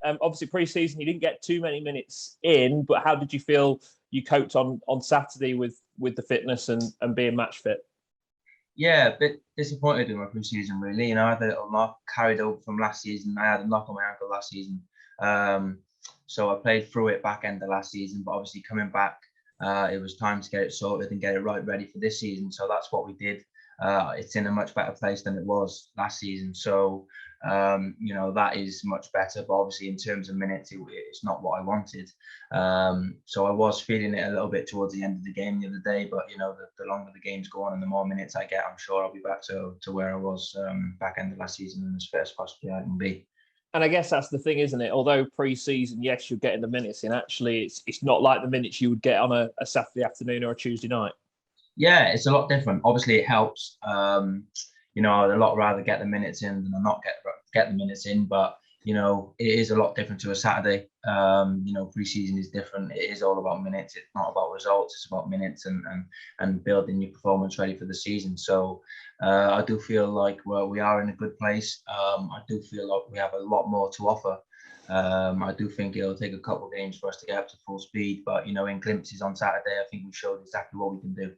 Obviously, pre-season you didn't get too many minutes in, but how did you feel you coped on Saturday with the fitness and being match fit? Yeah, a bit disappointed in my pre-season, really. You know, I had a little knock carried over from last season. I had a knock on my ankle last season. So I played through it back end of last season, but obviously coming back, it was time to get it sorted and get it ready for this season. So that's what we did. It's in a much better place than it was last season. So, you know, that is much better. But obviously, in terms of minutes, it's not what I wanted. So I was feeling it a little bit towards the end of the game the other day. But, you know, the longer the games go on and the more minutes I get, I'm sure I'll be back to where I was back end of last season and as fit as possibly I can be. And I guess that's the thing, isn't it? Although pre-season, yes, you're getting the minutes in. Actually, it's not like the minutes you would get on a Saturday afternoon or a Tuesday night. Yeah, it's a lot different. Obviously, it helps. You know, I'd a lot rather get the minutes in than not get the minutes in. But you know, it is a lot different to a Saturday. You know, pre-season is different. It is all about minutes. It's not about results. It's about minutes and building your performance ready for the season. So I do feel like we are in a good place. I do feel like we have a lot more to offer. I do think it'll take a couple of games for us to get up to full speed. But you know, in glimpses on Saturday, I think we showed exactly what we can do.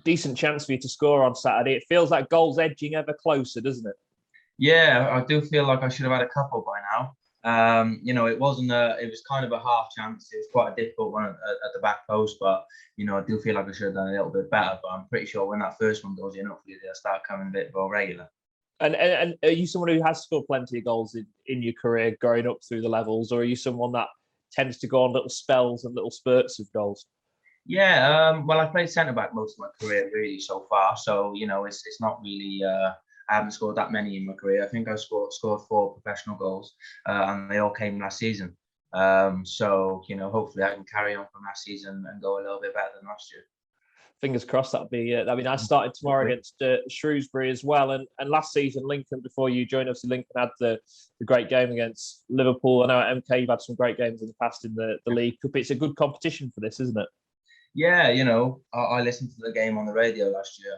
Decent chance for you to score on Saturday. It feels like goals edging ever closer, doesn't it? Yeah, I do feel like I should have had a couple by now. You know, it was kind of a half chance. It was quite a difficult one at the back post, but you know, I do feel like I should have done a little bit better. But I'm pretty sure when that first one goes in, hopefully they'll start coming a bit more regular. And are you someone who has scored plenty of goals in your career growing up through the levels, or are you someone that tends to go on little spells and little spurts of goals? Yeah, well, I played centre back most of my career really so far, so you know, it's not really. I haven't scored that many in my career. I think I scored 4 professional goals, and they all came last season. So you know, hopefully I can carry on from last season and go a little bit better than last year. Fingers crossed that'd be nice. Starting tomorrow against Shrewsbury as well, and last season Lincoln, before you joined us, Lincoln had the great game against Liverpool. I know at MK you've had some great games in the past in the League Cup. It's a good competition for this, isn't it? Yeah, you know, I listened to the game on the radio last year.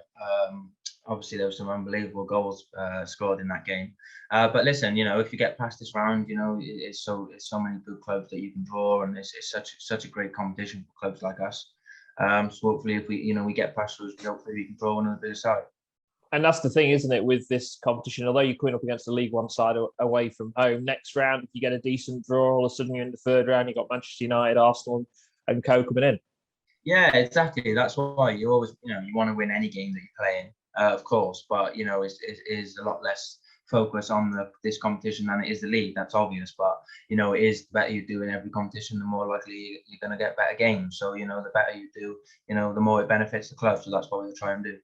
Obviously, there were some unbelievable goals scored in that game. But listen, you know, if you get past this round, you know, it's so many good clubs that you can draw, and it's such a great competition for clubs like us. So hopefully, if we get past those, hopefully we can draw another bit aside. And that's the thing, isn't it, with this competition? Although you're coming up against the League One side away from home, next round, if you get a decent draw, all of a sudden you're in the third round. You've got Manchester United, Arsenal, and co coming in. Yeah, exactly. That's why you always, you know, you want to win any game that you're playing, of course. But you know, it is a lot less focus on this competition than it is the league. That's obvious. But you know, it is the better you do in every competition, the more likely you're going to get better games. So you know, the better you do, you know, the more it benefits the club. So that's what we'll try and do.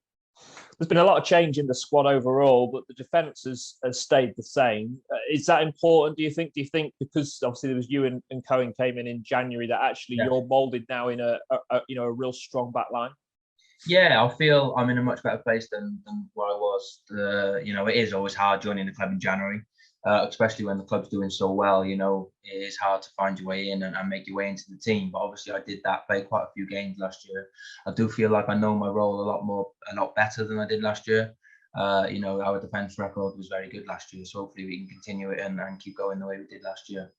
There's been a lot of change in the squad overall, but the defence has stayed the same. Is that important, do you think? Do you think because obviously there was you and Cohen came in January that actually you're moulded now in a real strong back line? Yeah, I feel I'm in a much better place than where I was. You know, it is always hard joining the club in January, especially when the club's doing so well. You know, it is hard to find your way in and make your way into the team. But obviously, I did that, played quite a few games last year. I do feel like I know my role a lot better than I did last year. You know, our defence record was very good last year, so hopefully we can continue it and keep going the way we did last year.